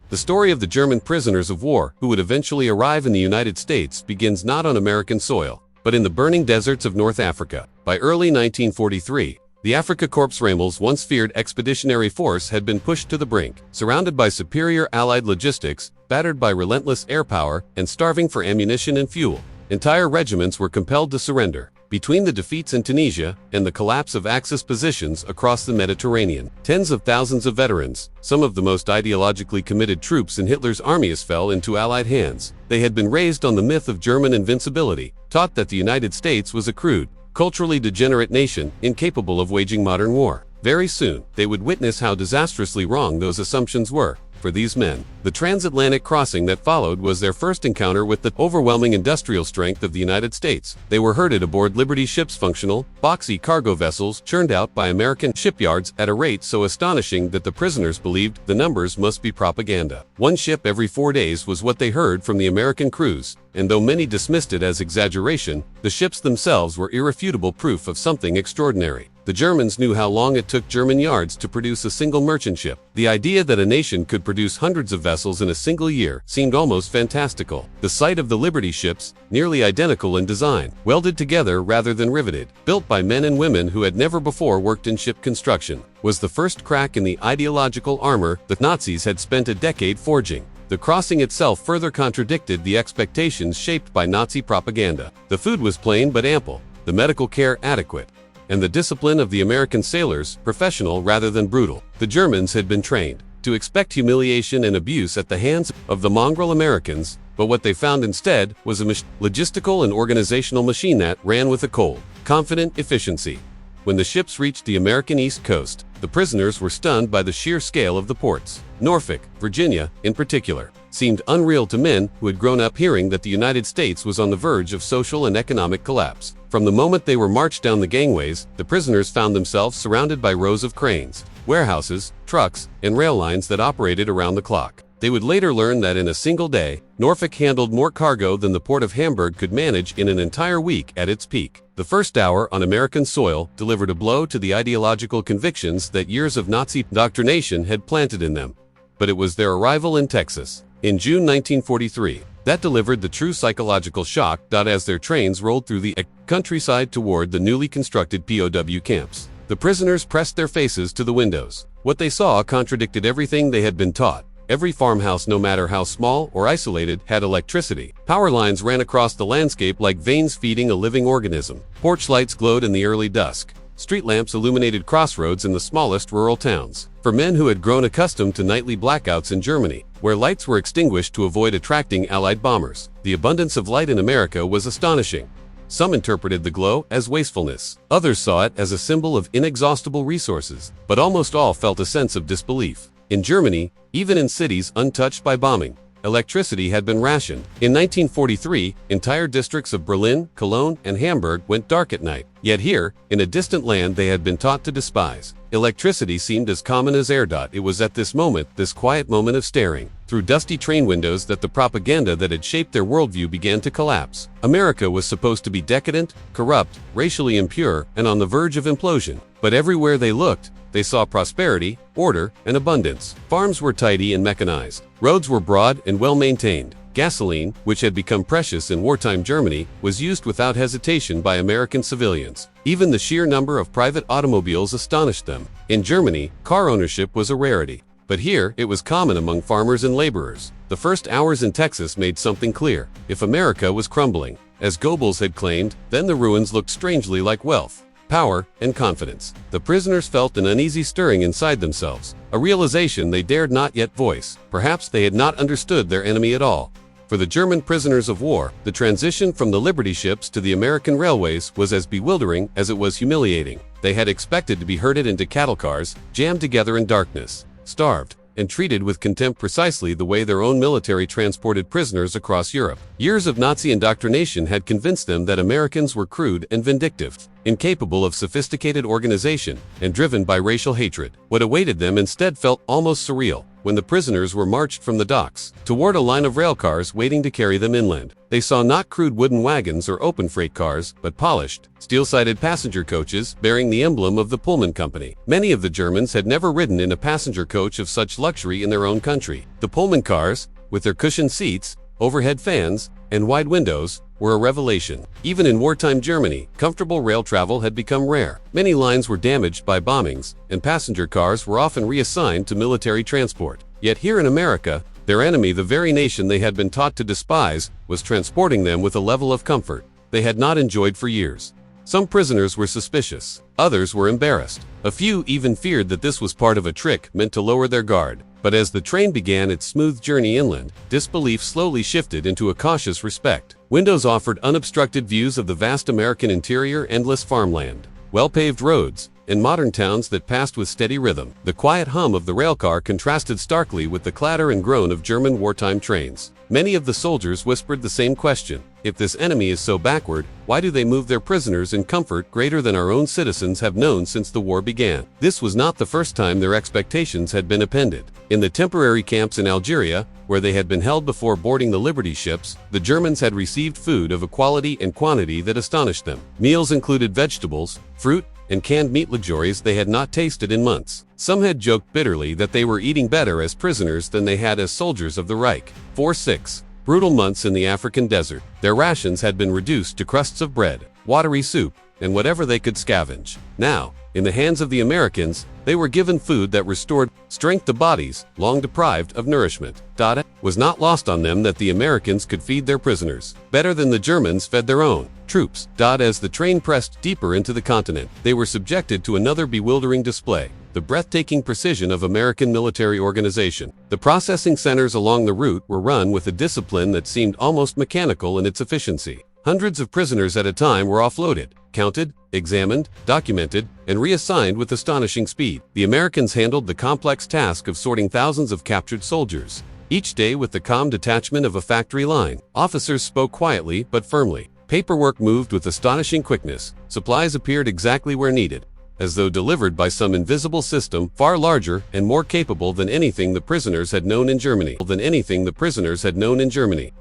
The story of the German prisoners of war who would eventually arrive in the United States begins not on American soil, but in the burning deserts of North Africa. By early 1943, the Afrika Korps Rammel's once feared expeditionary force had been pushed to the brink. Surrounded by superior Allied logistics, battered by relentless air power, and starving for ammunition and fuel, entire regiments were compelled to surrender. Between the defeats in Tunisia and the collapse of Axis positions across the Mediterranean, tens of thousands of veterans, some of the most ideologically committed troops in Hitler's armies, fell into Allied hands. They had been raised on the myth of German invincibility, taught that the United States was a crude, culturally degenerate nation incapable of waging modern war. Very soon, they would witness how disastrously wrong those assumptions were. For these men, the transatlantic crossing that followed was their first encounter with the overwhelming industrial strength of the United States. They were herded aboard Liberty ships, functional, boxy cargo vessels churned out by American shipyards at a rate so astonishing that the prisoners believed the numbers must be propaganda. One ship every 4 days was what they heard from the American crews, and though many dismissed it as exaggeration, the ships themselves were irrefutable proof of something extraordinary. The Germans knew how long it took German yards to produce a single merchant ship. The idea that a nation could produce hundreds of vessels in a single year seemed almost fantastical. The sight of the Liberty ships, nearly identical in design, welded together rather than riveted, built by men and women who had never before worked in ship construction, was the first crack in the ideological armor the Nazis had spent a decade forging. The crossing itself further contradicted the expectations shaped by Nazi propaganda. The food was plain but ample, the medical care adequate, and the discipline of the American sailors professional rather than brutal. The Germans had been trained to expect humiliation and abuse at the hands of the mongrel Americans, but what they found instead was a logistical and organizational machine that ran with a cold, confident efficiency. When the ships reached the American East Coast, the prisoners were stunned by the sheer scale of the ports. Norfolk, Virginia, in particular, seemed unreal to men who had grown up hearing that the United States was on the verge of social and economic collapse. From the moment they were marched down the gangways, the prisoners found themselves surrounded by rows of cranes, warehouses, trucks, and rail lines that operated around the clock. They would later learn that in a single day, Norfolk handled more cargo than the port of Hamburg could manage in an entire week at its peak. The first hour on American soil delivered a blow to the ideological convictions that years of Nazi indoctrination had planted in them. But it was their arrival in Texas, in June 1943, that delivered the true psychological shock. As their trains rolled through the countryside toward the newly constructed POW camps, the prisoners pressed their faces to the windows. What they saw contradicted everything they had been taught. Every farmhouse, no matter how small or isolated, had electricity. Power lines ran across the landscape like veins feeding a living organism. Porch lights glowed in the early dusk. Street lamps illuminated crossroads in the smallest rural towns. For men who had grown accustomed to nightly blackouts in Germany, where lights were extinguished to avoid attracting Allied bombers, the abundance of light in America was astonishing. Some interpreted the glow as wastefulness. Others saw it as a symbol of inexhaustible resources, but almost all felt a sense of disbelief. In Germany, even in cities untouched by bombing, electricity had been rationed. In 1943, entire districts of Berlin, Cologne, and Hamburg went dark at night. Yet here, in a distant land they had been taught to despise, electricity seemed as common as air. It was at this moment, this quiet moment of staring through dusty train windows, that the propaganda that had shaped their worldview began to collapse. America was supposed to be decadent, corrupt, racially impure, and on the verge of implosion. But everywhere they looked, they saw prosperity, order, and abundance. Farms were tidy and mechanized. Roads were broad and well-maintained. Gasoline, which had become precious in wartime Germany, was used without hesitation by American civilians. Even the sheer number of private automobiles astonished them. In Germany, car ownership was a rarity. But here, it was common among farmers and laborers. The first hours in Texas made something clear. If America was crumbling, as Goebbels had claimed, then the ruins looked strangely like wealth, power, and confidence. The prisoners felt an uneasy stirring inside themselves, a realization they dared not yet voice. Perhaps they had not understood their enemy at all. For the German prisoners of war, the transition from the Liberty ships to the American railways was as bewildering as it was humiliating. They had expected to be herded into cattle cars, jammed together in darkness, starved, and treated with contempt precisely the way their own military transported prisoners across Europe. Years of Nazi indoctrination had convinced them that Americans were crude and vindictive. incapable of sophisticated organization, and driven by racial hatred. What awaited them instead felt almost surreal when the prisoners were marched from the docks toward a line of railcars waiting to carry them inland. They saw not crude wooden wagons or open freight cars, but polished, steel-sided passenger coaches bearing the emblem of the Pullman Company. Many of the Germans had never ridden in a passenger coach of such luxury in their own country. The Pullman cars, with their cushioned seats, overhead fans, and wide windows, were a revelation. Even in wartime Germany, comfortable rail travel had become rare. Many lines were damaged by bombings, and passenger cars were often reassigned to military transport. Yet here in America, their enemy, the very nation they had been taught to despise, was transporting them with a level of comfort they had not enjoyed for years. Some prisoners were suspicious. Others were embarrassed. A few even feared that this was part of a trick meant to lower their guard. But as the train began its smooth journey inland, disbelief slowly shifted into a cautious respect. Windows offered unobstructed views of the vast American interior, endless farmland, well-paved roads, and modern towns that passed with steady rhythm. The quiet hum of the railcar contrasted starkly with the clatter and groan of German wartime trains. Many of the soldiers whispered the same question. If this enemy is so backward, why do they move their prisoners in comfort greater than our own citizens have known since the war began? This was not the first time their expectations had been upended. In the temporary camps in Algeria, where they had been held before boarding the Liberty ships, the Germans had received food of a quality and quantity that astonished them. Meals included vegetables, fruit, and canned meat, luxuries they had not tasted in months. Some had joked bitterly that they were eating better as prisoners than they had as soldiers of the Reich. For 6 brutal months in the African desert, their rations had been reduced to crusts of bread, watery soup, and whatever they could scavenge. Now, in the hands of the Americans, they were given food that restored strength to bodies long deprived of nourishment. It was not lost on them that the Americans could feed their prisoners better than the Germans fed their own troops. As the train pressed deeper into the continent, they were subjected to another bewildering display: the breathtaking precision of American military organization. The processing centers along the route were run with a discipline that seemed almost mechanical in its efficiency. Hundreds of prisoners at a time were offloaded, counted, examined, documented, and reassigned with astonishing speed. The Americans handled the complex task of sorting thousands of captured soldiers, each day with the calm detachment of a factory line. Officers spoke quietly but firmly. Paperwork moved with astonishing quickness. Supplies appeared exactly where needed, as though delivered by some invisible system far larger and more capable than anything the prisoners had known in Germany.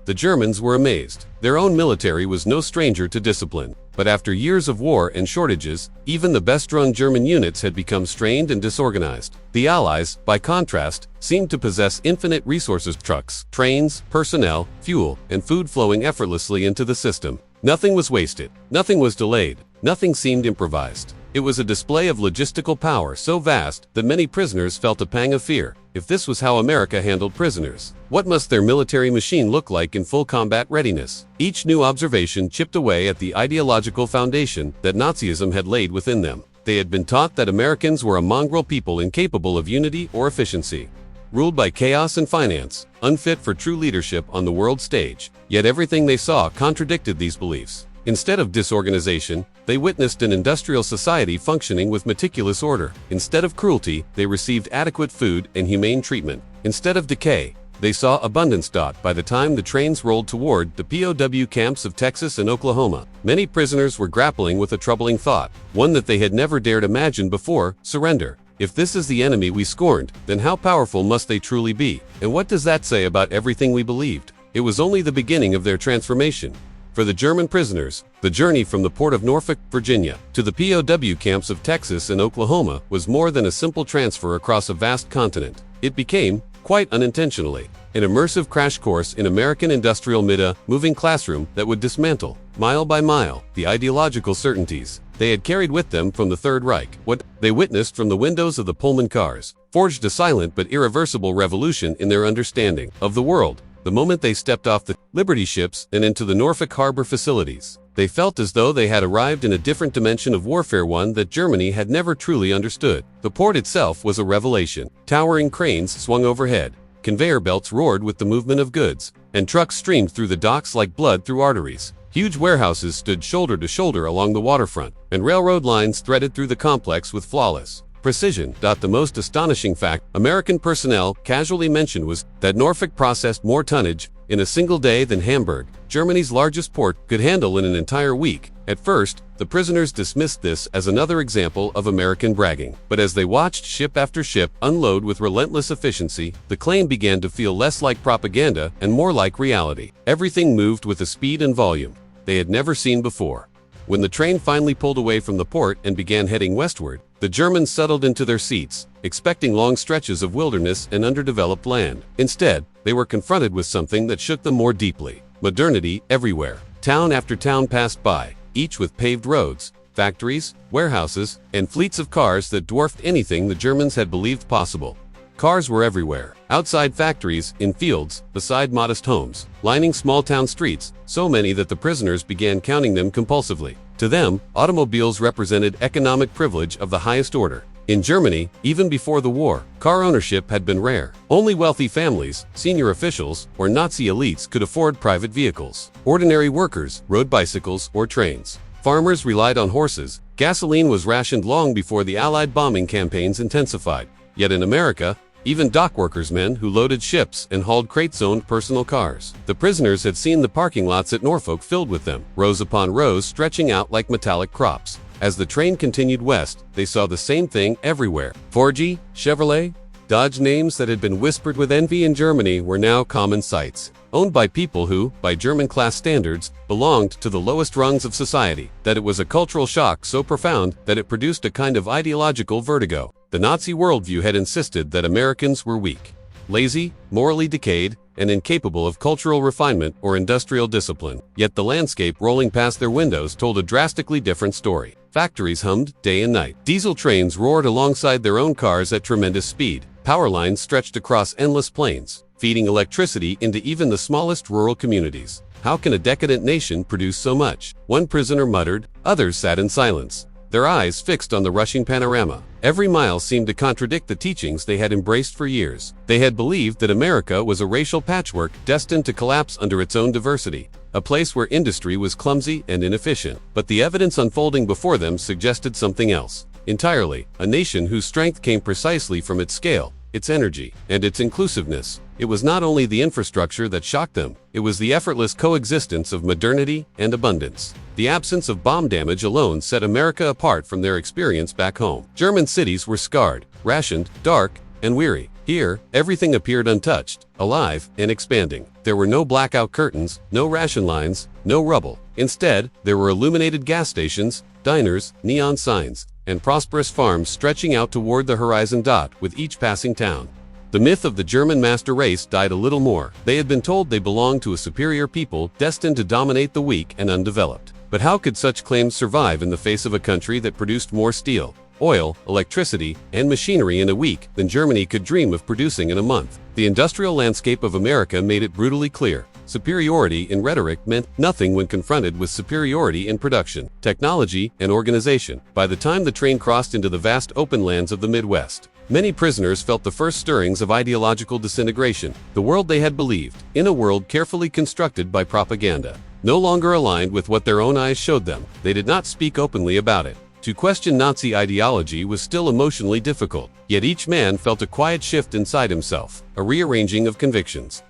The Germans were amazed. Their own military was no stranger to discipline. But after years of war and shortages, even the best-run German units had become strained and disorganized. The Allies, by contrast, seemed to possess infinite resources: trucks, trains, personnel, fuel, and food flowing effortlessly into the system. Nothing was wasted. Nothing was delayed. Nothing seemed improvised. It was a display of logistical power so vast that many prisoners felt a pang of fear. If this was how America handled prisoners, what must their military machine look like in full combat readiness? Each new observation chipped away at the ideological foundation that Nazism had laid within them. They had been taught that Americans were a mongrel people incapable of unity or efficiency, ruled by chaos and finance, unfit for true leadership on the world stage. Yet everything they saw contradicted these beliefs. Instead of disorganization, they witnessed an industrial society functioning with meticulous order. Instead of cruelty, they received adequate food and humane treatment. Instead of decay, they saw abundance. By the time the trains rolled toward the POW camps of Texas and Oklahoma, many prisoners were grappling with a troubling thought, one that they had never dared imagine before: surrender. If this is the enemy we scorned, then how powerful must they truly be? And what does that say about everything we believed? It was only the beginning of their transformation. For the German prisoners, the journey from the port of Norfolk, Virginia, to the POW camps of Texas and Oklahoma was more than a simple transfer across a vast continent. It became, quite unintentionally, an immersive crash course in American industrial moving classroom that would dismantle, mile by mile, the ideological certainties they had carried with them from the Third Reich. What they witnessed from the windows of the Pullman cars forged a silent but irreversible revolution in their understanding of the world. The moment they stepped off the Liberty ships and into the Norfolk Harbor facilities, they felt as though they had arrived in a different dimension of warfare, one that Germany had never truly understood. The port itself was a revelation. Towering cranes swung overhead, conveyor belts roared with the movement of goods, and trucks streamed through the docks like blood through arteries. Huge warehouses stood shoulder to shoulder along the waterfront, and railroad lines threaded through the complex with flawless precision. The most astonishing fact American personnel casually mentioned was that Norfolk processed more tonnage in a single day than Hamburg, Germany's largest port, could handle in an entire week. At first, the prisoners dismissed this as another example of American bragging. But as they watched ship after ship unload with relentless efficiency, the claim began to feel less like propaganda and more like reality. Everything moved with a speed and volume they had never seen before. When the train finally pulled away from the port and began heading westward, the Germans settled into their seats, expecting long stretches of wilderness and underdeveloped land. Instead, they were confronted with something that shook them more deeply. Modernity everywhere. Town after town passed by, each with paved roads, factories, warehouses, and fleets of cars that dwarfed anything the Germans had believed possible. Cars were everywhere, outside factories, in fields, beside modest homes, lining small-town streets, so many that the prisoners began counting them compulsively. To them, automobiles represented economic privilege of the highest order. In Germany, even before the war, car ownership had been rare. Only wealthy families, senior officials, or Nazi elites could afford private vehicles. Ordinary workers rode bicycles or trains. Farmers relied on horses. Gasoline was rationed long before the Allied bombing campaigns intensified. Yet in America, even dock workers, men who loaded ships and hauled crates, owned personal cars. The prisoners had seen the parking lots at Norfolk filled with them, rows upon rows stretching out like metallic crops. As the train continued west, they saw the same thing everywhere. Ford, Chevrolet, Dodge, names that had been whispered with envy in Germany were now common sights, owned by people who, by German class standards, belonged to the lowest rungs of society. That it was a cultural shock so profound that it produced a kind of ideological vertigo. The Nazi worldview had insisted that Americans were weak, lazy, morally decayed, and incapable of cultural refinement or industrial discipline. Yet the landscape rolling past their windows told a drastically different story. Factories hummed day and night. Diesel trains roared alongside their own cars at tremendous speed. Power lines stretched across endless plains, feeding electricity into even the smallest rural communities. How can a decadent nation produce so much? One prisoner muttered. Others sat in silence, their eyes fixed on the rushing panorama. Every mile seemed to contradict the teachings they had embraced for years. They had believed that America was a racial patchwork destined to collapse under its own diversity, a place where industry was clumsy and inefficient. But the evidence unfolding before them suggested something else entirely, a nation whose strength came precisely from its scale, its energy, and its inclusiveness. It was not only the infrastructure that shocked them, it was the effortless coexistence of modernity and abundance. The absence of bomb damage alone set America apart from their experience back home. German cities were scarred, rationed, dark, and weary. Here, everything appeared untouched, alive, and expanding. There were no blackout curtains, no ration lines, no rubble. Instead, there were illuminated gas stations, diners, neon signs, and prosperous farms stretching out toward the horizon. With each passing town, the myth of the German master race died a little more. They had been told they belonged to a superior people destined to dominate the weak and undeveloped. But how could such claims survive in the face of a country that produced more steel, oil, electricity, and machinery in a week than Germany could dream of producing in a month? The industrial landscape of America made it brutally clear. Superiority in rhetoric meant nothing when confronted with superiority in production, technology, and organization. By the time the train crossed into the vast open lands of the Midwest, many prisoners felt the first stirrings of ideological disintegration. The world they had believed, in a world carefully constructed by propaganda, no longer aligned with what their own eyes showed them. They did not speak openly about it. To question Nazi ideology was still emotionally difficult, yet each man felt a quiet shift inside himself, a rearranging of convictions.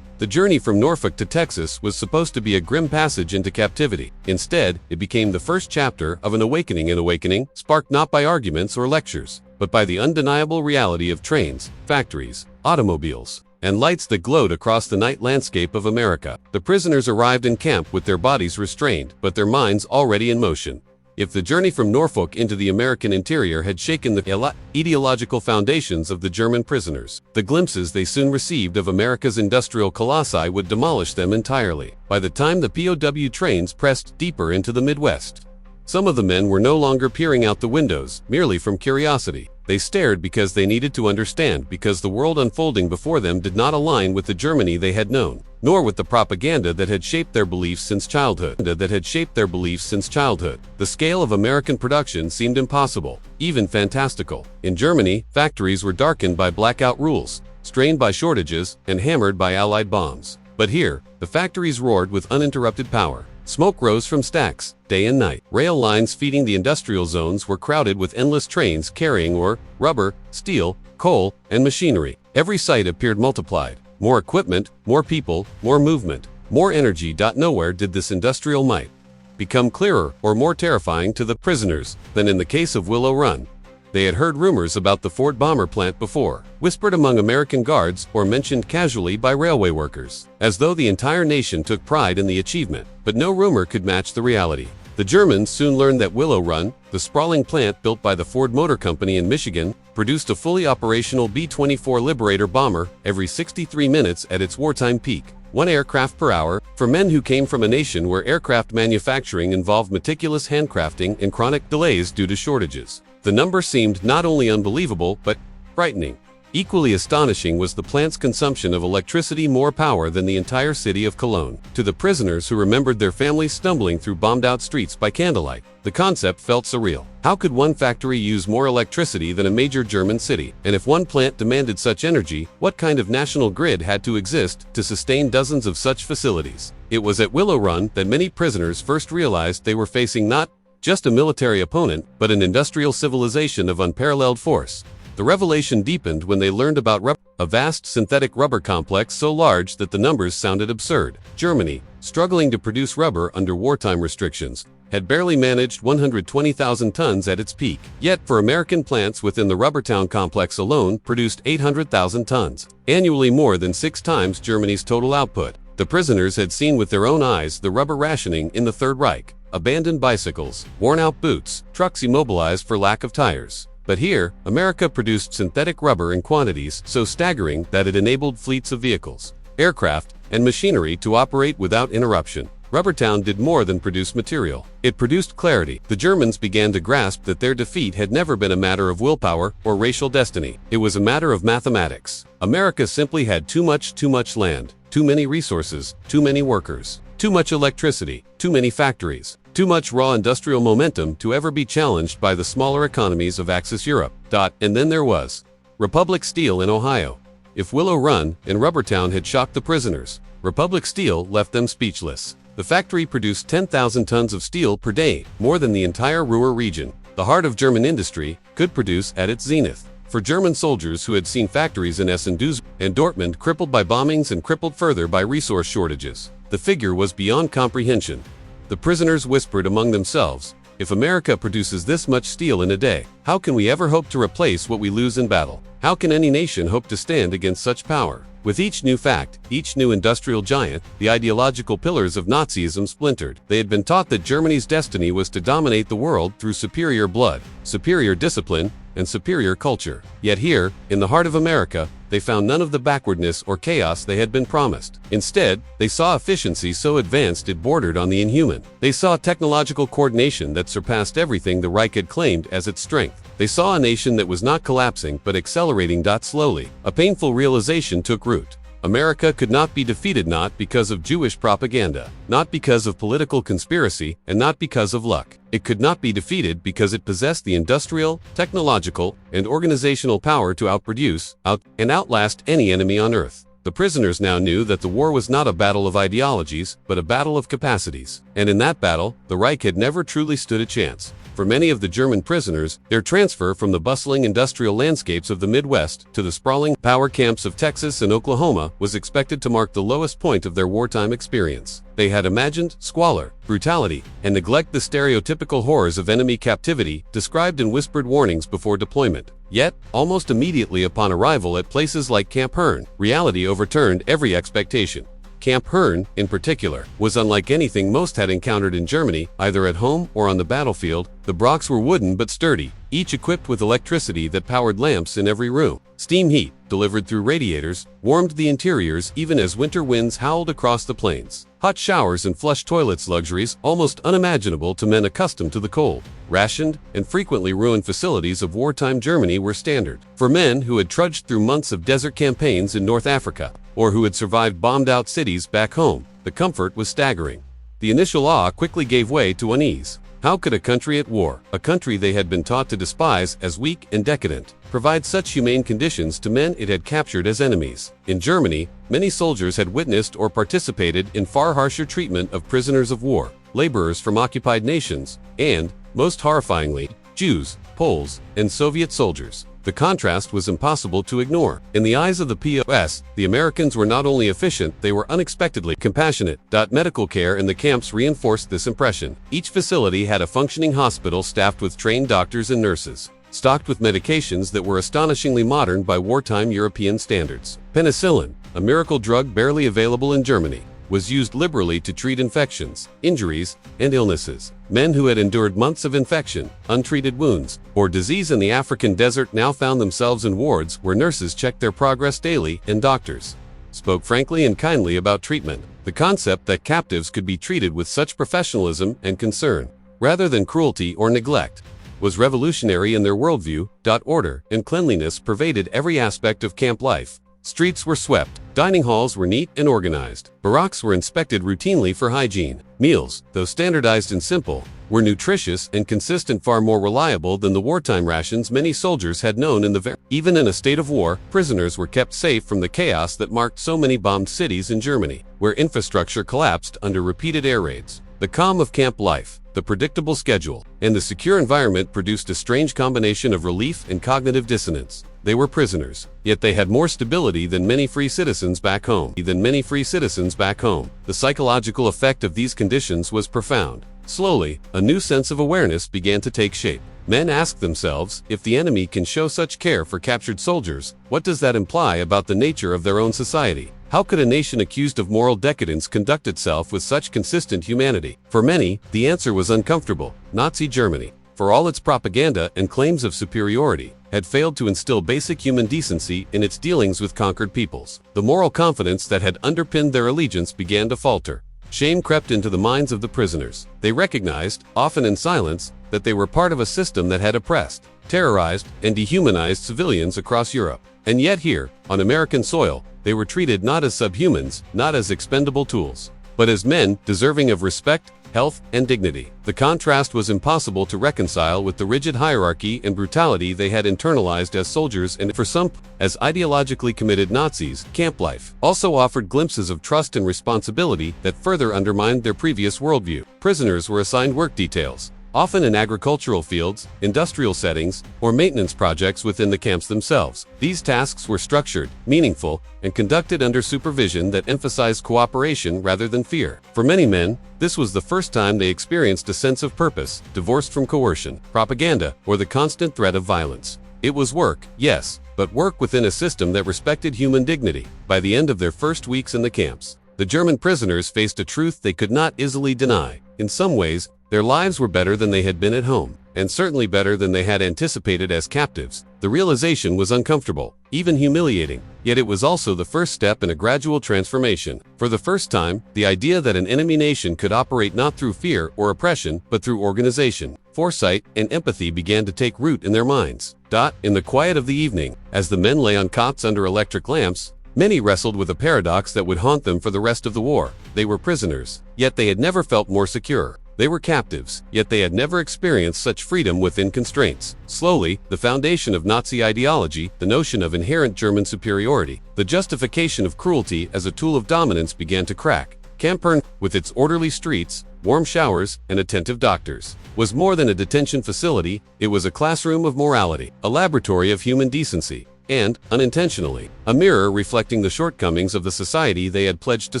The journey from Norfolk to Texas was supposed to be a grim passage into captivity. Instead, it became the first chapter of an awakening sparked not by arguments or lectures, but by the undeniable reality of trains, factories, automobiles, and lights that glowed across the night landscape of America. The prisoners arrived in camp with their bodies restrained, but their minds already in motion. If the journey from Norfolk into the American interior had shaken the ideological foundations of the German prisoners, the glimpses they soon received of America's industrial colossi would demolish them entirely. By the time the POW trains pressed deeper into the Midwest, some of the men were no longer peering out the windows, merely from curiosity. They stared because they needed to understand, because the world unfolding before them did not align with the Germany they had known, nor with the propaganda that had shaped their beliefs since childhood. The scale of American production seemed impossible, even fantastical. In Germany, factories were darkened by blackout rules, strained by shortages, and hammered by Allied bombs. But here, the factories roared with uninterrupted power. Smoke rose from stacks, day and night. Rail lines feeding the industrial zones were crowded with endless trains carrying ore, rubber, steel, coal, and machinery. Every site appeared multiplied. More equipment, more people, more movement, more energy. Nowhere did this industrial might become clearer or more terrifying to the prisoners than in the case of Willow Run. They had heard rumors about the Ford bomber plant before, whispered among American guards or mentioned casually by railway workers, as though the entire nation took pride in the achievement. But no rumor could match the reality. The Germans soon learned that Willow Run, the sprawling plant built by the Ford Motor Company in Michigan, produced a fully operational B-24 Liberator bomber every 63 minutes at its wartime peak. 1 aircraft per hour, for men who came from a nation where aircraft manufacturing involved meticulous handcrafting and chronic delays due to shortages. The number seemed not only unbelievable, but frightening. Equally astonishing was the plant's consumption of electricity, more power than the entire city of Cologne. To the prisoners who remembered their families stumbling through bombed-out streets by candlelight, the concept felt surreal. How could one factory use more electricity than a major German city? And if one plant demanded such energy, what kind of national grid had to exist to sustain dozens of such facilities? It was at Willow Run that many prisoners first realized they were facing not just a military opponent, but an industrial civilization of unparalleled force. The revelation deepened when they learned about a vast synthetic rubber complex so large that the numbers sounded absurd. Germany, struggling to produce rubber under wartime restrictions, had barely managed 120,000 tons at its peak. Yet, for American plants within the Rubbertown complex alone produced 800,000 tons, annually more than 6 times Germany's total output. The prisoners had seen with their own eyes the rubber rationing in the Third Reich, abandoned bicycles, worn-out boots, trucks immobilized for lack of tires. But here, America produced synthetic rubber in quantities so staggering that it enabled fleets of vehicles, aircraft, and machinery to operate without interruption. Rubbertown did more than produce material. It produced clarity. The Germans began to grasp that their defeat had never been a matter of willpower or racial destiny. It was a matter of mathematics. America simply had too much land, too many resources, too many workers, too much electricity, too many factories, too much raw industrial momentum to ever be challenged by the smaller economies of Axis Europe. And then there was Republic Steel in Ohio. If Willow Run and Rubbertown had shocked the prisoners, Republic Steel left them speechless. The factory produced 10,000 tons of steel per day, more than the entire Ruhr region, the heart of German industry, could produce at its zenith. For German soldiers who had seen factories in Essen and Dortmund crippled by bombings and crippled further by resource shortages, the figure was beyond comprehension. The prisoners whispered among themselves, if America produces this much steel in a day, how can we ever hope to replace what we lose in battle? How can any nation hope to stand against such power? With each new fact, each new industrial giant, the ideological pillars of Nazism splintered. They had been taught that Germany's destiny was to dominate the world through superior blood, superior discipline, and superior culture. Yet here, in the heart of America, they found none of the backwardness or chaos they had been promised. Instead, they saw efficiency so advanced it bordered on the inhuman. They saw technological coordination that surpassed everything the Reich had claimed as its strength. They saw a nation that was not collapsing but accelerating. Slowly, a painful realization took root. America could not be defeated, not because of Jewish propaganda, not because of political conspiracy, and not because of luck. It could not be defeated because it possessed the industrial, technological, and organizational power to outproduce, and outlast any enemy on earth. The prisoners now knew that the war was not a battle of ideologies, but a battle of capacities. And in that battle, the Reich had never truly stood a chance. For many of the German prisoners, their transfer from the bustling industrial landscapes of the Midwest to the sprawling power camps of Texas and Oklahoma was expected to mark the lowest point of their wartime experience. They had imagined squalor, brutality, and neglect, the stereotypical horrors of enemy captivity described in whispered warnings before deployment. Yet, almost immediately upon arrival at places like Camp Hearn, reality overturned every expectation. Camp Hearn, in particular, was unlike anything most had encountered in Germany, either at home or on the battlefield. The blocks were wooden but sturdy, each equipped with electricity that powered lamps in every room. Steam heat, delivered through radiators, warmed the interiors even as winter winds howled across the plains. Hot showers and flush toilets, luxuries almost unimaginable to men accustomed to the cold. Rationed and frequently ruined facilities of wartime Germany were standard. For men who had trudged through months of desert campaigns in North Africa, or who had survived bombed-out cities back home, the comfort was staggering. The initial awe quickly gave way to unease. How could a country at war, a country they had been taught to despise as weak and decadent, provide such humane conditions to men it had captured as enemies? In Germany, many soldiers had witnessed or participated in far harsher treatment of prisoners of war, laborers from occupied nations, and, most horrifyingly, Jews, Poles, and Soviet soldiers. The contrast was impossible to ignore. In the eyes of the POWs, the Americans were not only efficient, they were unexpectedly compassionate. Medical care in the camps reinforced this impression. Each facility had a functioning hospital staffed with trained doctors and nurses, stocked with medications that were astonishingly modern by wartime European standards. Penicillin, a miracle drug barely available in Germany, was used liberally to treat infections, injuries, and illnesses. Men who had endured months of infection, untreated wounds, or disease in the African desert now found themselves in wards where nurses checked their progress daily and doctors spoke frankly and kindly about treatment. The concept that captives could be treated with such professionalism and concern, rather than cruelty or neglect, was revolutionary in their worldview. Order and cleanliness pervaded every aspect of camp life. Streets were swept, dining halls were neat and organized, barracks were inspected routinely for hygiene. Meals, though standardized and simple, were nutritious and consistent, far more reliable than the wartime rations many soldiers had known in the Even in a state of war, prisoners were kept safe from the chaos that marked so many bombed cities in Germany, where infrastructure collapsed under repeated air raids. The calm of camp life, the predictable schedule, and the secure environment produced a strange combination of relief and cognitive dissonance. They were prisoners, yet they had more stability than many free citizens back home. The psychological effect of these conditions was profound. Slowly, a new sense of awareness began to take shape. Men asked themselves, if the enemy can show such care for captured soldiers, what does that imply about the nature of their own society? How could a nation accused of moral decadence conduct itself with such consistent humanity? For many, the answer was uncomfortable. Nazi Germany, for all its propaganda and claims of superiority, had failed to instill basic human decency in its dealings with conquered peoples. The moral confidence that had underpinned their allegiance began to falter. Shame crept into the minds of the prisoners. They recognized, often in silence, that they were part of a system that had oppressed, terrorized, and dehumanized civilians across Europe. And yet here, on American soil, they were treated not as subhumans, not as expendable tools, but as men deserving of respect, health, and dignity. The contrast was impossible to reconcile with the rigid hierarchy and brutality they had internalized as soldiers, and for some, as ideologically committed Nazis. Camp life also offered glimpses of trust and responsibility that further undermined their previous worldview. Prisoners were assigned work details, often in agricultural fields, industrial settings, or maintenance projects within the camps themselves. These tasks were structured, meaningful, and conducted under supervision that emphasized cooperation rather than fear. For many men, this was the first time they experienced a sense of purpose, divorced from coercion, propaganda, or the constant threat of violence. It was work, yes, but work within a system that respected human dignity. By the end of their first weeks in the camps, the German prisoners faced a truth they could not easily deny. In some ways, their lives were better than they had been at home, and certainly better than they had anticipated as captives. The realization was uncomfortable, even humiliating, yet it was also the first step in a gradual transformation. For the first time, the idea that an enemy nation could operate not through fear or oppression, but through organization, foresight, and empathy began to take root in their minds. In the quiet of the evening, as the men lay on cots under electric lamps, many wrestled with a paradox that would haunt them for the rest of the war. They were prisoners, yet they had never felt more secure. They were captives, yet they had never experienced such freedom within constraints. Slowly, the foundation of Nazi ideology, the notion of inherent German superiority, the justification of cruelty as a tool of dominance began to crack. Camp Kern, with its orderly streets, warm showers, and attentive doctors, was more than a detention facility. It was a classroom of morality, a laboratory of human decency, and, unintentionally, a mirror reflecting the shortcomings of the society they had pledged to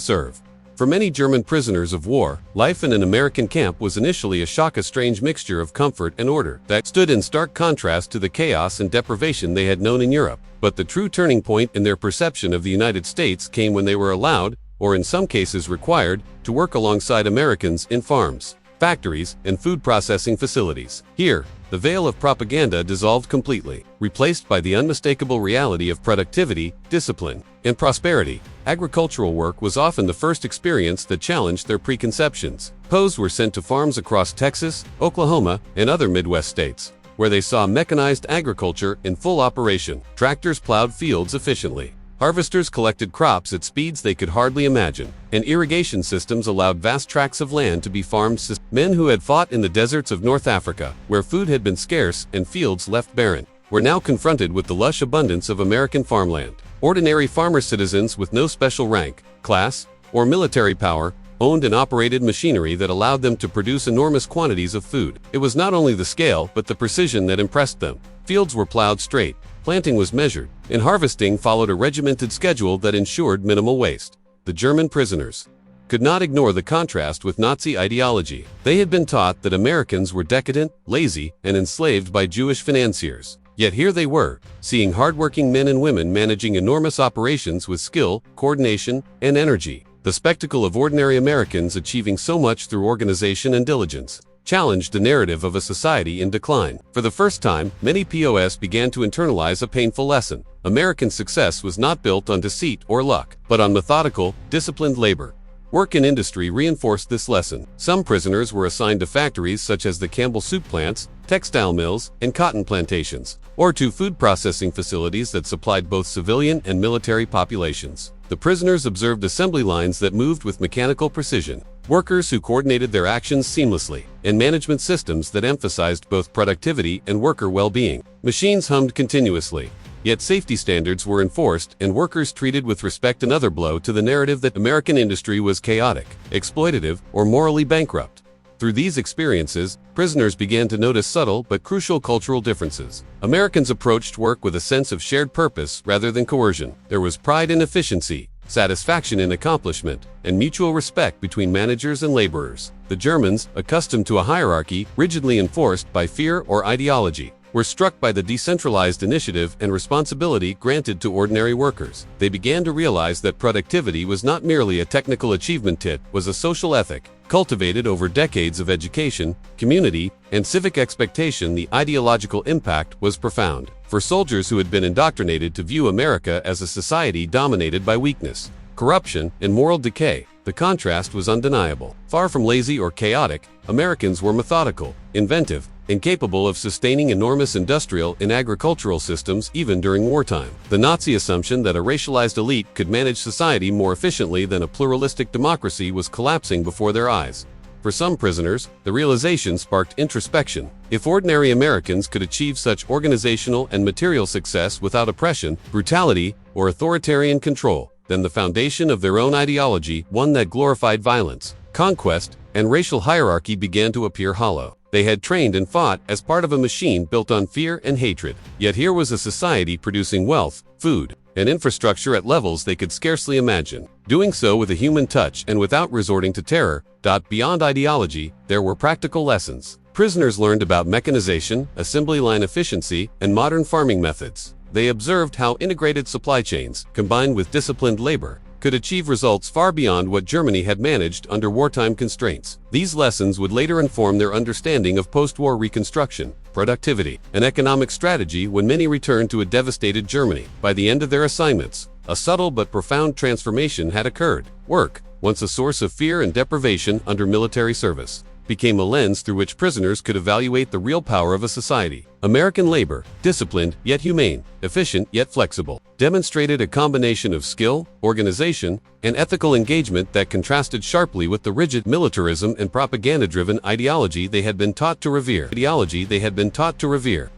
serve. For many German prisoners of war, life in an American camp was initially a shock, a strange mixture of comfort and order that stood in stark contrast to the chaos and deprivation they had known in Europe. But the true turning point in their perception of the United States came when they were allowed, or in some cases required, to work alongside Americans in farms, factories, and food processing facilities. Here, the veil of propaganda dissolved completely, replaced by the unmistakable reality of productivity, discipline, and prosperity. Agricultural work was often the first experience that challenged their preconceptions. POWs were sent to farms across Texas, Oklahoma, and other Midwest states, where they saw mechanized agriculture in full operation. Tractors plowed fields efficiently, Harvesters collected crops at speeds they could hardly imagine, and irrigation systems allowed vast tracts of land to be farmed. Men who had fought in the deserts of North Africa, where food had been scarce and fields left barren, were now confronted with the lush abundance of American farmland. Ordinary farmer citizens with no special rank, class, or military power owned and operated machinery that allowed them to produce enormous quantities of food. It was not only the scale but the precision that impressed them. Fields were plowed straight, planting was measured, and harvesting followed a regimented schedule that ensured minimal waste. The German prisoners could not ignore the contrast with Nazi ideology. They had been taught that Americans were decadent, lazy, and enslaved by Jewish financiers. Yet here they were, seeing hardworking men and women managing enormous operations with skill, coordination, and energy. The spectacle of ordinary Americans achieving so much through organization and diligence challenged the narrative of a society in decline. For the first time, many POWs began to internalize a painful lesson. American success was not built on deceit or luck, but on methodical, disciplined labor. Work and industry reinforced this lesson. Some prisoners were assigned to factories such as the Campbell soup plants, textile mills, and cotton plantations, or to food processing facilities that supplied both civilian and military populations. The prisoners observed assembly lines that moved with mechanical precision, workers who coordinated their actions seamlessly, and management systems that emphasized both productivity and worker well-being. Machines hummed continuously, yet safety standards were enforced and workers treated with respect. Another blow to the narrative that American industry was chaotic, exploitative, or morally bankrupt. Through these experiences, prisoners began to notice subtle but crucial cultural differences. Americans approached work with a sense of shared purpose rather than coercion. There was pride in efficiency, satisfaction in accomplishment, and mutual respect between managers and laborers. The Germans, accustomed to a hierarchy rigidly enforced by fear or ideology, were struck by the decentralized initiative and responsibility granted to ordinary workers. They began to realize that productivity was not merely a technical achievement, it was a social ethic, cultivated over decades of education, community, and civic expectation. The ideological impact was profound. For soldiers who had been indoctrinated to view America as a society dominated by weakness, corruption, and moral decay, the contrast was undeniable. Far from lazy or chaotic, Americans were methodical, inventive, and capable of sustaining enormous industrial and agricultural systems even during wartime. The Nazi assumption that a racialized elite could manage society more efficiently than a pluralistic democracy was collapsing before their eyes. For some prisoners, the realization sparked introspection. If ordinary Americans could achieve such organizational and material success without oppression, brutality, or authoritarian control, then the foundation of their own ideology, one that glorified violence, conquest, and racial hierarchy, began to appear hollow. They had trained and fought as part of a machine built on fear and hatred. Yet here was a society producing wealth, food, and infrastructure at levels they could scarcely imagine, doing so with a human touch and without resorting to terror. Beyond ideology, there were practical lessons. Prisoners learned about mechanization, assembly line efficiency, and modern farming methods. They observed how integrated supply chains, combined with disciplined labor, could achieve results far beyond what Germany had managed under wartime constraints. These lessons would later inform their understanding of post-war reconstruction, productivity, and economic strategy when many returned to a devastated Germany. By the end of their assignments, a subtle but profound transformation had occurred. Work, once a source of fear and deprivation under military service, became a lens through which prisoners could evaluate the real power of a society. American labor, disciplined yet humane, efficient yet flexible, demonstrated a combination of skill, organization, and ethical engagement that contrasted sharply with the rigid militarism and propaganda-driven ideology they had been taught to revere.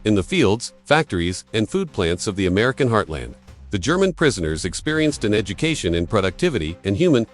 In the fields, factories, and food plants of the American heartland, the German prisoners experienced an education in productivity and human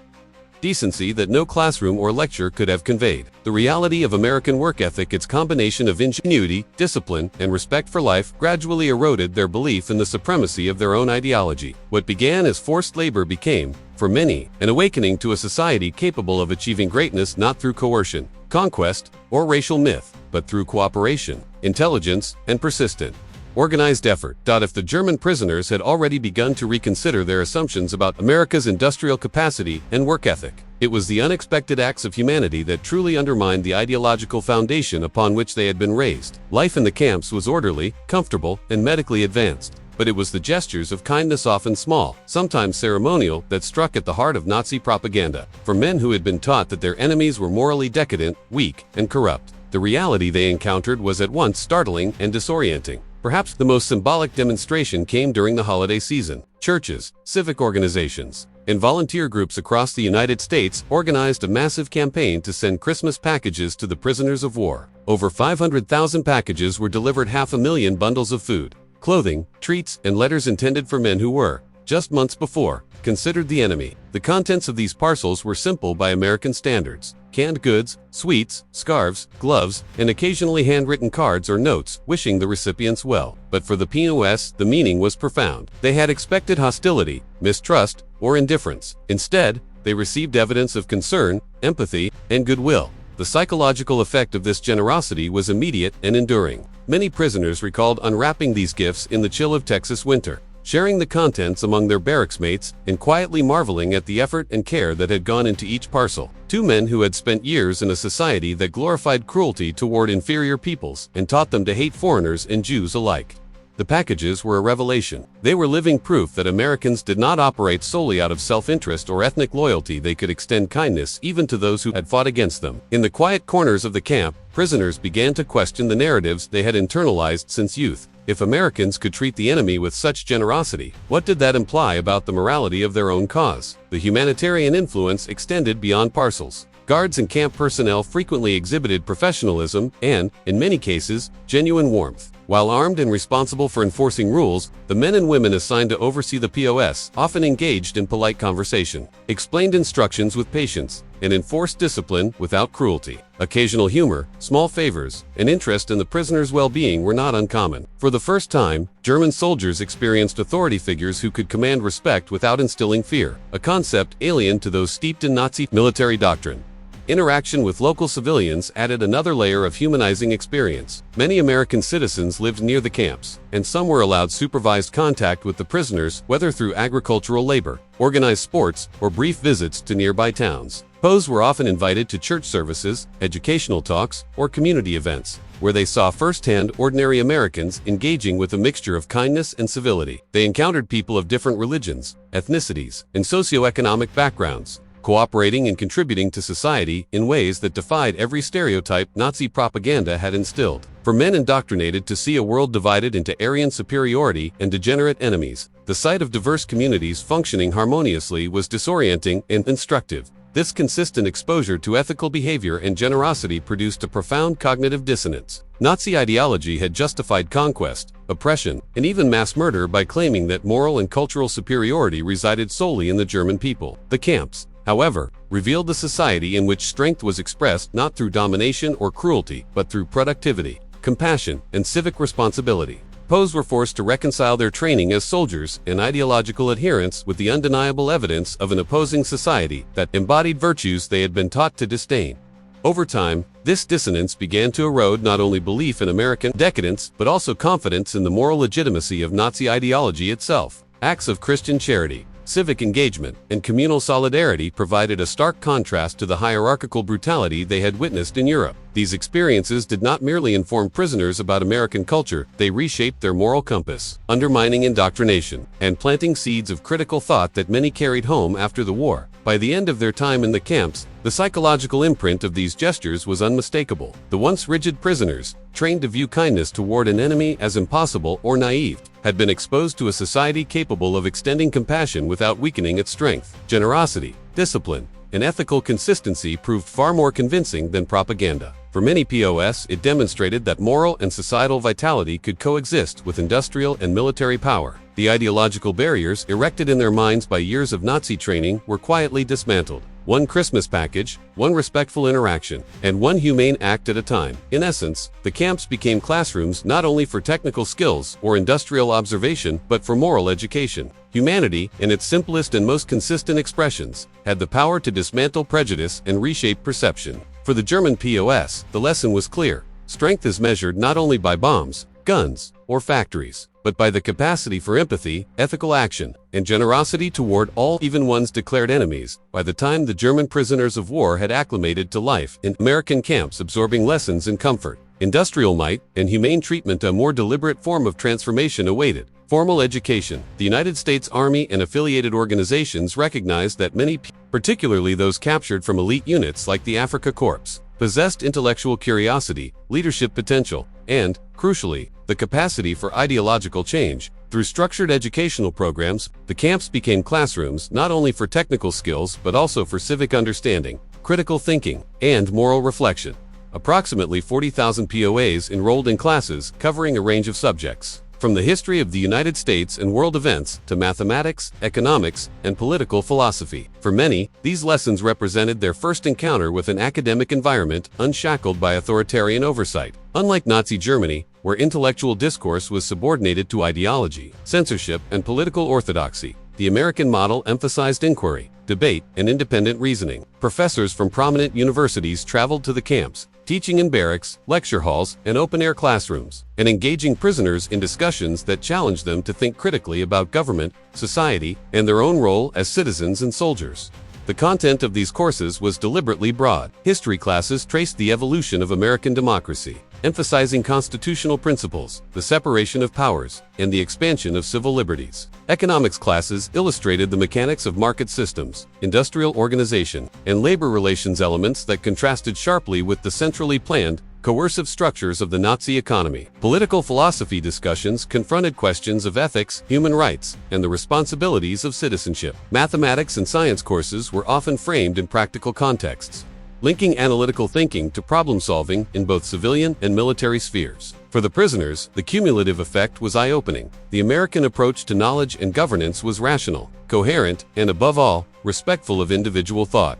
decency that no classroom or lecture could have conveyed. The reality of American work ethic, its combination of ingenuity, discipline, and respect for life, gradually eroded their belief in the supremacy of their own ideology. What began as forced labor became, for many, an awakening to a society capable of achieving greatness not through coercion, conquest, or racial myth, but through cooperation, intelligence, and persistent, organized effort. If the German prisoners had already begun to reconsider their assumptions about America's industrial capacity and work ethic, it was the unexpected acts of humanity that truly undermined the ideological foundation upon which they had been raised. Life in the camps was orderly, comfortable, and medically advanced, but it was the gestures of kindness, often small, sometimes ceremonial, that struck at the heart of Nazi propaganda. For men who had been taught that their enemies were morally decadent, weak, and corrupt, the reality they encountered was at once startling and disorienting. Perhaps the most symbolic demonstration came during the holiday season. Churches, civic organizations, and volunteer groups across the United States organized a massive campaign to send Christmas packages to the prisoners of war. Over 500,000 packages were delivered, 500,000 bundles of food, clothing, treats, and letters intended for men who were, just months before, considered the enemy. The contents of these parcels were simple by American standards: canned goods, sweets, scarves, gloves, and occasionally handwritten cards or notes wishing the recipients well. But for the POWs, the meaning was profound. They had expected hostility, mistrust, or indifference. Instead, they received evidence of concern, empathy, and goodwill. The psychological effect of this generosity was immediate and enduring. Many prisoners recalled unwrapping these gifts in the chill of Texas winter, sharing the contents among their barracks mates, and quietly marveling at the effort and care that had gone into each parcel. Two men who had spent years in a society that glorified cruelty toward inferior peoples and taught them to hate foreigners and Jews alike. The packages were a revelation. They were living proof that Americans did not operate solely out of self-interest or ethnic loyalty. They could extend kindness even to those who had fought against them. In the quiet corners of the camp, prisoners began to question the narratives they had internalized since youth. If Americans could treat the enemy with such generosity, what did that imply about the morality of their own cause? The humanitarian influence extended beyond parcels. Guards and camp personnel frequently exhibited professionalism and, in many cases, genuine warmth. While armed and responsible for enforcing rules, the men and women assigned to oversee the POWs often engaged in polite conversation, explained instructions with patience, and enforced discipline without cruelty. Occasional humor, small favors, and interest in the prisoners' well-being were not uncommon. For the first time, German soldiers experienced authority figures who could command respect without instilling fear, a concept alien to those steeped in Nazi military doctrine. Interaction with local civilians added another layer of humanizing experience. Many American citizens lived near the camps, and some were allowed supervised contact with the prisoners, whether through agricultural labor, organized sports, or brief visits to nearby towns. POWs were often invited to church services, educational talks, or community events, where they saw firsthand ordinary Americans engaging with a mixture of kindness and civility. They encountered people of different religions, ethnicities, and socioeconomic backgrounds, cooperating and contributing to society in ways that defied every stereotype Nazi propaganda had instilled. For men indoctrinated to see a world divided into Aryan superiority and degenerate enemies, the sight of diverse communities functioning harmoniously was disorienting and instructive. This consistent exposure to ethical behavior and generosity produced a profound cognitive dissonance. Nazi ideology had justified conquest, oppression, and even mass murder by claiming that moral and cultural superiority resided solely in the German people. The camps, however, revealed a society in which strength was expressed not through domination or cruelty, but through productivity, compassion, and civic responsibility. POWs were forced to reconcile their training as soldiers and ideological adherence with the undeniable evidence of an opposing society that embodied virtues they had been taught to disdain. Over time, this dissonance began to erode not only belief in American decadence, but also confidence in the moral legitimacy of Nazi ideology itself. Acts of Christian charity, civic engagement, and communal solidarity provided a stark contrast to the hierarchical brutality they had witnessed in Europe. These experiences did not merely inform prisoners about American culture, they reshaped their moral compass, undermining indoctrination and planting seeds of critical thought that many carried home after the war. By the end of their time in the camps, the psychological imprint of these gestures was unmistakable. The once rigid prisoners, trained to view kindness toward an enemy as impossible or naive, had been exposed to a society capable of extending compassion without weakening its strength. Generosity, discipline, and ethical consistency proved far more convincing than propaganda. For many POWs, it demonstrated that moral and societal vitality could coexist with industrial and military power. The ideological barriers erected in their minds by years of Nazi training were quietly dismantled. One Christmas package, one respectful interaction, and one humane act at a time. In essence, the camps became classrooms not only for technical skills or industrial observation, but for moral education. Humanity, in its simplest and most consistent expressions, had the power to dismantle prejudice and reshape perception. For the German POWs, the lesson was clear. Strength is measured not only by bombs, guns, or factories, but by the capacity for empathy, ethical action, and generosity toward all, even one's declared enemies. By the time the German prisoners of war had acclimated to life in American camps, absorbing lessons in comfort, industrial might, and humane treatment, a more deliberate form of transformation awaited. Formal education. The United States Army and affiliated organizations recognized that many, particularly those captured from elite units like the Afrika Korps, possessed intellectual curiosity, leadership potential, and, crucially, the capacity for ideological change. Through structured educational programs, the camps became classrooms not only for technical skills but also for civic understanding, critical thinking, and moral reflection. Approximately 40,000 POWs enrolled in classes covering a range of subjects, from the history of the United States and world events to mathematics, economics, and political philosophy. For many, these lessons represented their first encounter with an academic environment unshackled by authoritarian oversight. Unlike Nazi Germany, where intellectual discourse was subordinated to ideology, censorship, and political orthodoxy, the American model emphasized inquiry, debate, and independent reasoning. Professors from prominent universities traveled to the camps, teaching in barracks, lecture halls, and open-air classrooms, and engaging prisoners in discussions that challenged them to think critically about government, society, and their own role as citizens and soldiers. The content of these courses was deliberately broad. History classes traced the evolution of American democracy, emphasizing constitutional principles, the separation of powers, and the expansion of civil liberties. Economics classes illustrated the mechanics of market systems, industrial organization, and labor relations, elements that contrasted sharply with the centrally planned, coercive structures of the Nazi economy. Political philosophy discussions confronted questions of ethics, human rights, and the responsibilities of citizenship. Mathematics and science courses were often framed in practical contexts, linking analytical thinking to problem-solving in both civilian and military spheres. For the prisoners, the cumulative effect was eye-opening. The American approach to knowledge and governance was rational, coherent, and above all, respectful of individual thought.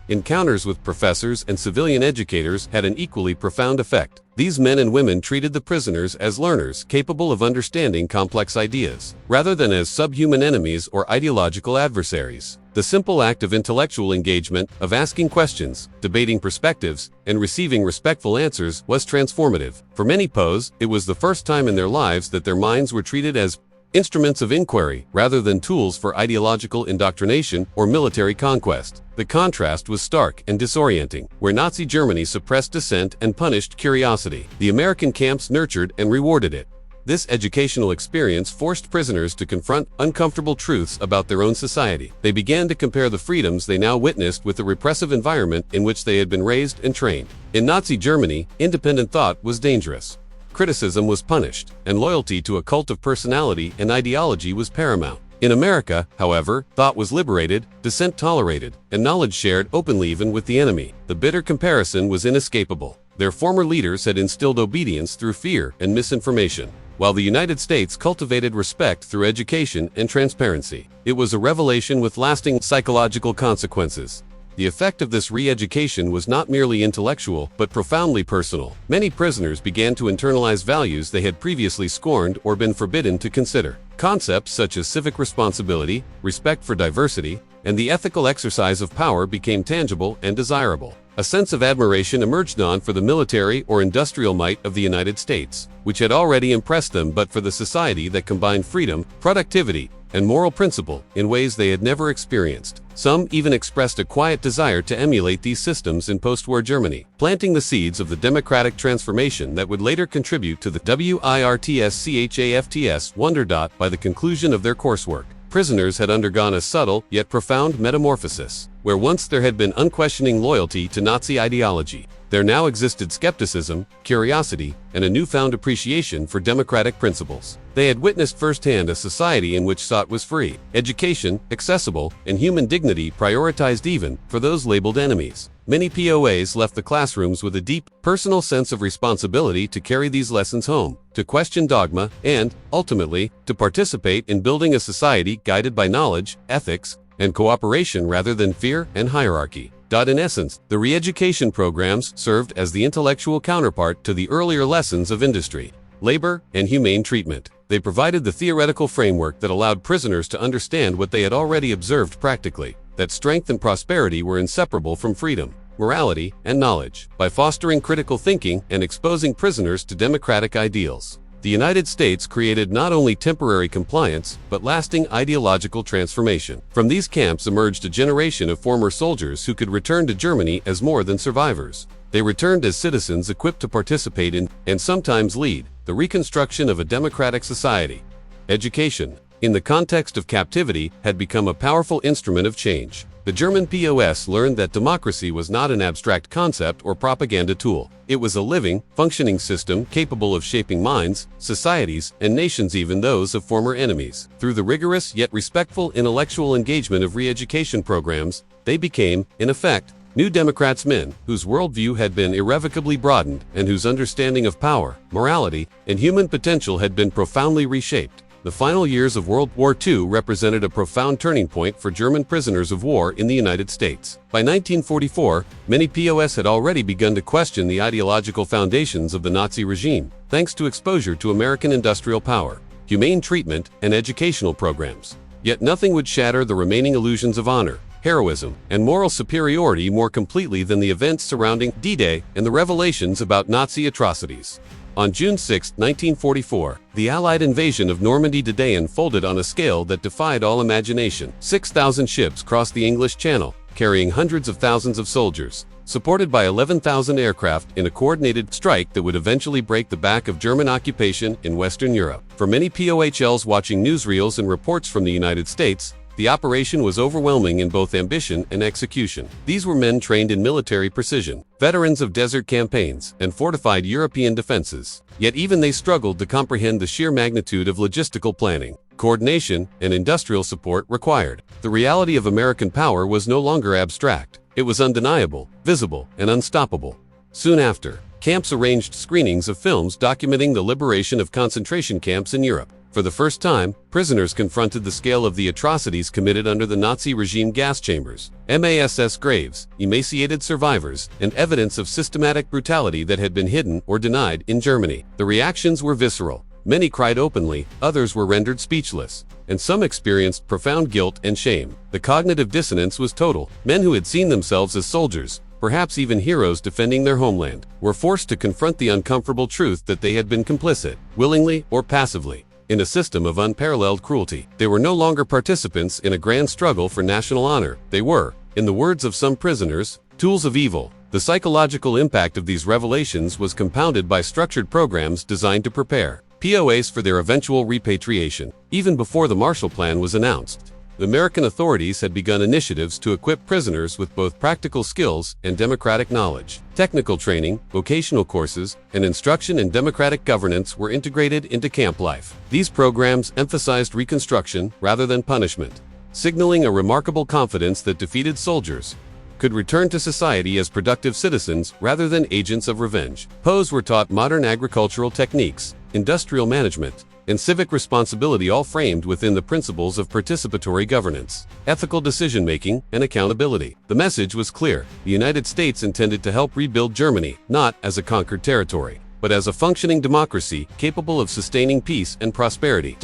Encounters with professors and civilian educators had an equally profound effect. These men and women treated the prisoners as learners capable of understanding complex ideas, rather than as subhuman enemies or ideological adversaries. The simple act of intellectual engagement, of asking questions, debating perspectives, and receiving respectful answers was transformative. For many POWs, it was the first time in their lives that their minds were treated as instruments of inquiry rather than tools for ideological indoctrination or military conquest. The contrast was stark and disorienting. Where Nazi Germany suppressed dissent and punished curiosity, the American camps nurtured and rewarded it. This educational experience forced prisoners to confront uncomfortable truths about their own society. They began to compare the freedoms they now witnessed with the repressive environment in which they had been raised and trained. In Nazi Germany, independent thought was dangerous. Criticism was punished, and loyalty to a cult of personality and ideology was paramount. In America, however, thought was liberated, dissent tolerated, and knowledge shared openly even with the enemy. The bitter comparison was inescapable. Their former leaders had instilled obedience through fear and misinformation, while the United States cultivated respect through education and transparency. It was a revelation with lasting psychological consequences. The effect of this re-education was not merely intellectual, but profoundly personal. Many prisoners began to internalize values they had previously scorned or been forbidden to consider. Concepts such as civic responsibility, respect for diversity, and the ethical exercise of power became tangible and desirable. A sense of admiration emerged not for the military or industrial might of the United States, which had already impressed them, but for the society that combined freedom, productivity, and moral principle in ways they had never experienced. Some even expressed a quiet desire to emulate these systems in post-war Germany, planting the seeds of the democratic transformation that would later contribute to the WIRTSCHAFTS wonder. By the conclusion of their coursework, prisoners had undergone a subtle yet profound metamorphosis. Where once there had been unquestioning loyalty to Nazi ideology, there now existed skepticism, curiosity, and a newfound appreciation for democratic principles. They had witnessed firsthand a society in which thought was free, education accessible, and human dignity prioritized even for those labeled enemies. Many POWs left the classrooms with a deep, personal sense of responsibility to carry these lessons home, to question dogma, and, ultimately, to participate in building a society guided by knowledge, ethics, and cooperation rather than fear and hierarchy. In essence, the re-education programs served as the intellectual counterpart to the earlier lessons of industry, labor, and humane treatment. They provided the theoretical framework that allowed prisoners to understand what they had already observed practically, that strength and prosperity were inseparable from freedom, morality, and knowledge. By fostering critical thinking and exposing prisoners to democratic ideals, the United States created not only temporary compliance, but lasting ideological transformation. From these camps emerged a generation of former soldiers who could return to Germany as more than survivors. They returned as citizens equipped to participate in, and sometimes lead, the reconstruction of a democratic society. Education, in the context of captivity, had become a powerful instrument of change. the German POS learned that democracy was not an abstract concept or propaganda tool. It was a living, functioning system capable of shaping minds, societies, and nations, even those of former enemies. Through the rigorous yet respectful intellectual engagement of re-education programs, they became, in effect, new Democrats, men whose worldview had been irrevocably broadened and whose understanding of power, morality, and human potential had been profoundly reshaped. The final years of World War II represented a profound turning point for German prisoners of war in the United States. By 1944, many POS had already begun to question the ideological foundations of the Nazi regime, thanks to exposure to American industrial power, humane treatment, and educational programs. Yet nothing would shatter the remaining illusions of honor, heroism, and moral superiority more completely than the events surrounding D-Day and the revelations about Nazi atrocities. On June 6, 1944, the Allied invasion of Normandy D-Day unfolded on a scale that defied all imagination. 6,000 ships crossed the English Channel, carrying hundreds of thousands of soldiers, supported by 11,000 aircraft in a coordinated strike that would eventually break the back of German occupation in Western Europe. For many POHLs watching newsreels and reports from the United States, the operation was overwhelming in both ambition and execution. These were men trained in military precision, veterans of desert campaigns, and fortified European defenses. Yet even they struggled to comprehend the sheer magnitude of logistical planning, coordination, and industrial support required. The reality of American power was no longer abstract. It was undeniable, visible, and unstoppable. Soon after, camps arranged screenings of films documenting the liberation of concentration camps in Europe. For the first time, prisoners confronted the scale of the atrocities committed under the Nazi regime: gas chambers, mass graves, emaciated survivors, and evidence of systematic brutality that had been hidden or denied in Germany. The reactions were visceral. Many cried openly, others were rendered speechless, and some experienced profound guilt and shame. The cognitive dissonance was total. Men who had seen themselves as soldiers, perhaps even heroes defending their homeland, were forced to confront the uncomfortable truth that they had been complicit, willingly or passively, in a system of unparalleled cruelty. They were no longer participants in a grand struggle for national honor. They were, in the words of some prisoners, tools of evil. The psychological impact of these revelations was compounded by structured programs designed to prepare POAs for their eventual repatriation. Even before the Marshall Plan was announced, the American authorities had begun initiatives to equip prisoners with both practical skills and democratic knowledge. Technical training, vocational courses, and instruction in democratic governance were integrated into camp life. These programs emphasized reconstruction rather than punishment, signaling a remarkable confidence that defeated soldiers could return to society as productive citizens rather than agents of revenge. POWs were taught modern agricultural techniques, industrial management, and civic responsibility, all framed within the principles of participatory governance, ethical decision-making, and accountability. The message was clear: the United States intended to help rebuild Germany, not as a conquered territory, but as a functioning democracy capable of sustaining peace and prosperity.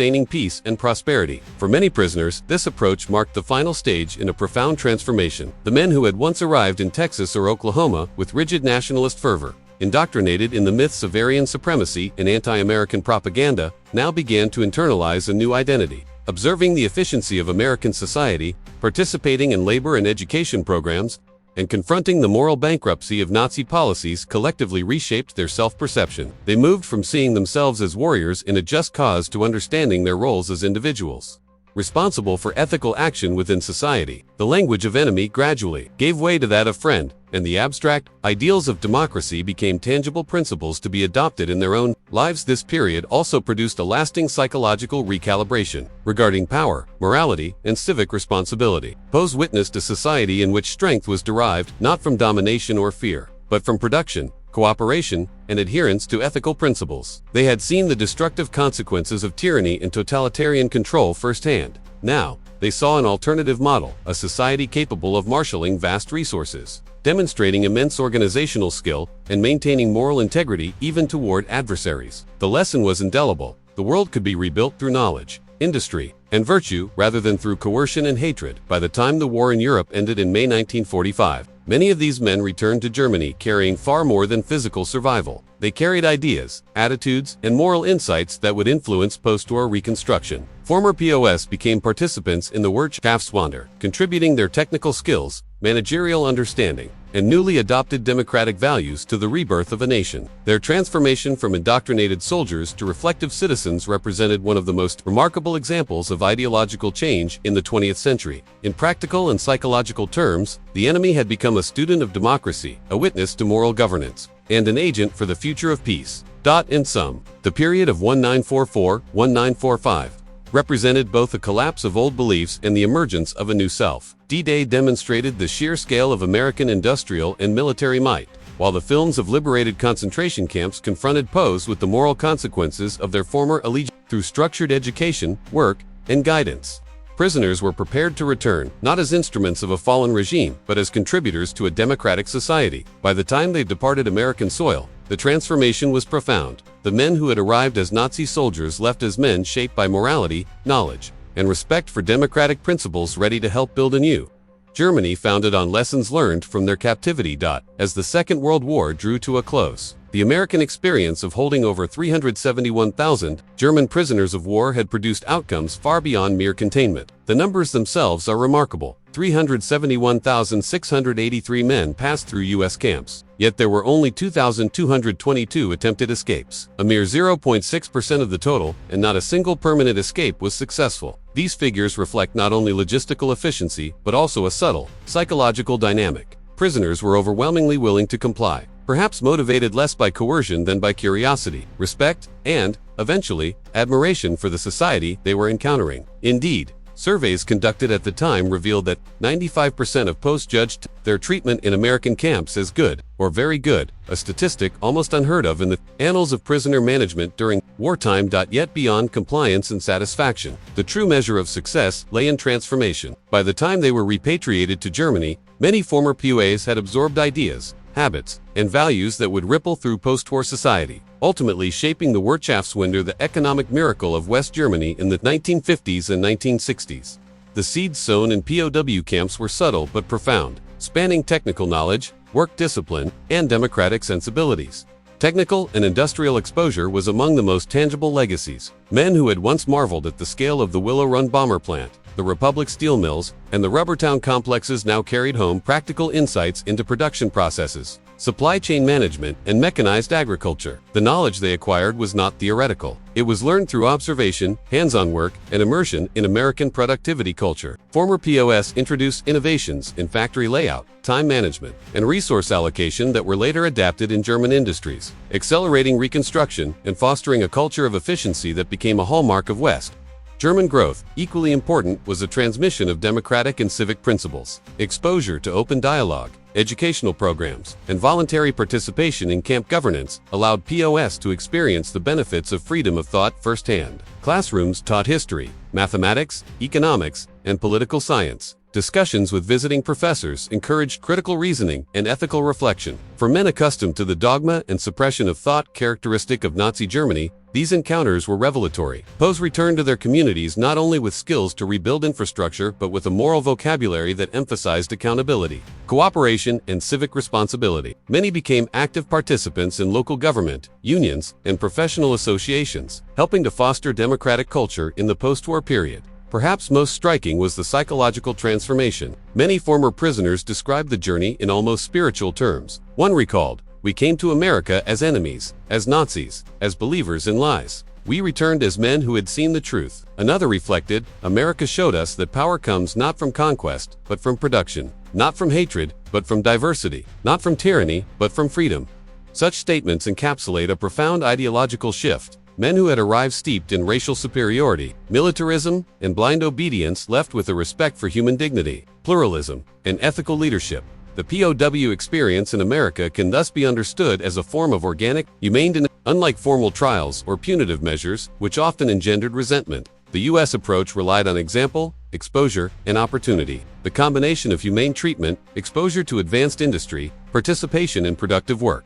For many prisoners, this approach marked the final stage in a profound transformation. The men who had once arrived in Texas or Oklahoma with rigid nationalist fervor, indoctrinated in the myths of Aryan supremacy and anti-American propaganda, now began to internalize a new identity. Observing the efficiency of American society, participating in labor and education programs, and confronting the moral bankruptcy of Nazi policies collectively reshaped their self-perception. They moved from seeing themselves as warriors in a just cause to understanding their roles as individuals responsible for ethical action within society. The language of enemy gradually gave way to that of friend, and the abstract ideals of democracy became tangible principles to be adopted in their own lives. This period also produced a lasting psychological recalibration regarding power, morality, and civic responsibility. POWs witnessed a society in which strength was derived not from domination or fear, but from production, cooperation, and adherence to ethical principles. They had seen the destructive consequences of tyranny and totalitarian control firsthand. Now, they saw an alternative model, a society capable of marshaling vast resources, demonstrating immense organizational skill, and maintaining moral integrity even toward adversaries. The lesson was indelible: the world could be rebuilt through knowledge, industry, and virtue rather than through coercion and hatred. By the time the war in Europe ended in May 1945, many of these men returned to Germany carrying far more than physical survival. They carried ideas, attitudes, and moral insights that would influence post-war reconstruction. Former POS became participants in the Wirtschaftswunder, contributing their technical skills, managerial understanding, and newly adopted democratic values to the rebirth of a nation. Their transformation from indoctrinated soldiers to reflective citizens represented one of the most remarkable examples of ideological change in the 20th century. In practical and psychological terms, the enemy had become a student of democracy, a witness to moral governance, and an agent for the future of peace. In sum, the period of 1944-1945 represented both the collapse of old beliefs and the emergence of a new self. D-Day demonstrated the sheer scale of American industrial and military might, while the films of liberated concentration camps confronted POWs with the moral consequences of their former allegiance. Through structured education, work, and guidance, prisoners were prepared to return, not as instruments of a fallen regime, but as contributors to a democratic society. By the time they departed American soil, the transformation was profound. The men who had arrived as Nazi soldiers left as men shaped by morality, knowledge, and respect for democratic principles, ready to help build a new Germany founded on lessons learned from their captivity. As the Second World War drew to a close, the American experience of holding over 371,000 German prisoners of war had produced outcomes far beyond mere containment. The numbers themselves are remarkable. 371,683 men passed through U.S. camps, yet there were only 2,222 attempted escapes, a mere 0.6% of the total, and not a single permanent escape was successful. These figures reflect not only logistical efficiency, but also a subtle, psychological dynamic. Prisoners were overwhelmingly willing to comply, perhaps motivated less by coercion than by curiosity, respect, and, eventually, admiration for the society they were encountering. Indeed, surveys conducted at the time revealed that 95% of POWs judged their treatment in American camps as good or very good, a statistic almost unheard of in the annals of prisoner management during wartime. Yet beyond compliance and satisfaction, the true measure of success lay in transformation. By the time they were repatriated to Germany, many former POWs had absorbed ideas, habits, and values that would ripple through post-war society, ultimately shaping the Wirtschaftswunder, the economic miracle of West Germany in the 1950s and 1960s. The seeds sown in POW camps were subtle but profound, spanning technical knowledge, work discipline, and democratic sensibilities. Technical and industrial exposure was among the most tangible legacies. Men who had once marveled at the scale of the Willow Run bomber plant, the Republic steel mills, and the Rubbertown complexes now carried home practical insights into production processes, supply chain management, and mechanized agriculture. The knowledge they acquired was not theoretical. It was learned through observation, hands-on work, and immersion in American productivity culture. Former POWs introduced innovations in factory layout, time management, and resource allocation that were later adapted in German industries, accelerating reconstruction and fostering a culture of efficiency that became a hallmark of West German growth. Equally important was the transmission of democratic and civic principles. Exposure to open dialogue, educational programs, and voluntary participation in camp governance allowed POWs to experience the benefits of freedom of thought firsthand. Classrooms taught history, mathematics, economics, and political science. Discussions with visiting professors encouraged critical reasoning and ethical reflection. For men accustomed to the dogma and suppression of thought characteristic of Nazi Germany, these encounters were revelatory. POWs returned to their communities not only with skills to rebuild infrastructure, but with a moral vocabulary that emphasized accountability, cooperation, and civic responsibility. Many became active participants in local government, unions, and professional associations, helping to foster democratic culture in the post-war period. Perhaps most striking was the psychological transformation. Many former prisoners described the journey in almost spiritual terms. One recalled, "We came to America as enemies, as Nazis, as believers in lies. We returned as men who had seen the truth." Another reflected, "America showed us that power comes not from conquest, but from production, not from hatred, but from diversity, not from tyranny, but from freedom." Such statements encapsulate a profound ideological shift. Men who had arrived steeped in racial superiority, militarism, and blind obedience left with a respect for human dignity, pluralism, and ethical leadership. The POW experience in America can thus be understood as a form of organic, humane, unlike formal trials or punitive measures, which often engendered resentment. The U.S. approach relied on example, exposure, and opportunity. The combination of humane treatment, exposure to advanced industry, participation in productive work,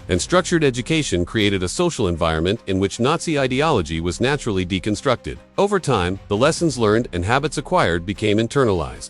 and structured education created a social environment in which Nazi ideology was naturally deconstructed. Over time, the lessons learned and habits acquired became internalized,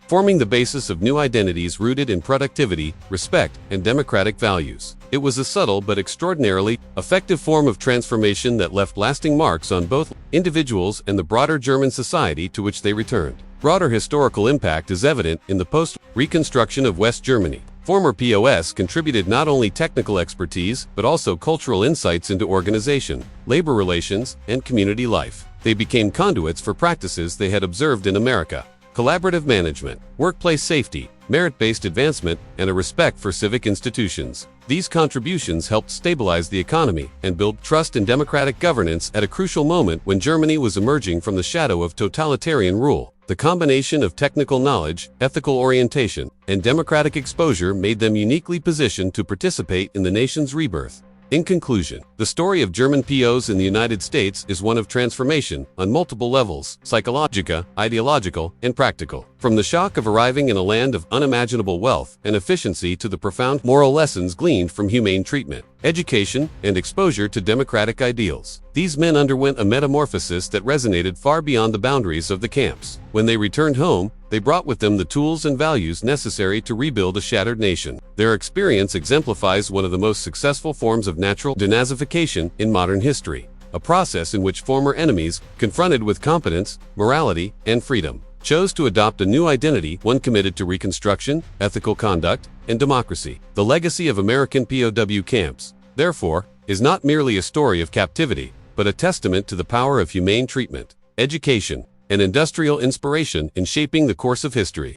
forming the basis of new identities rooted in productivity, respect, and democratic values. It was a subtle but extraordinarily effective form of transformation that left lasting marks on both individuals and the broader German society to which they returned. Broader historical impact is evident in the post-reconstruction of West Germany. Former POWs contributed not only technical expertise but also cultural insights into organization, labor relations, and community life. They became conduits for practices they had observed in America: collaborative management, workplace safety, merit-based advancement, and a respect for civic institutions. These contributions helped stabilize the economy and build trust in democratic governance at a crucial moment when Germany was emerging from the shadow of totalitarian rule. The combination of technical knowledge, ethical orientation, and democratic exposure made them uniquely positioned to participate in the nation's rebirth. In conclusion, the story of German POWs in the United States is one of transformation on multiple levels: psychological, ideological, and practical. From the shock of arriving in a land of unimaginable wealth and efficiency to the profound moral lessons gleaned from humane treatment, education, and exposure to democratic ideals, these men underwent a metamorphosis that resonated far beyond the boundaries of the camps. When they returned home, they brought with them the tools and values necessary to rebuild a shattered nation. Their experience exemplifies one of the most successful forms of natural denazification in modern history, a process in which former enemies, confronted with competence, morality, and freedom, chose to adopt a new identity, one committed to reconstruction, ethical conduct, and democracy. The legacy of American POW camps, therefore, is not merely a story of captivity, but a testament to the power of humane treatment, education, and industrial inspiration in shaping the course of history.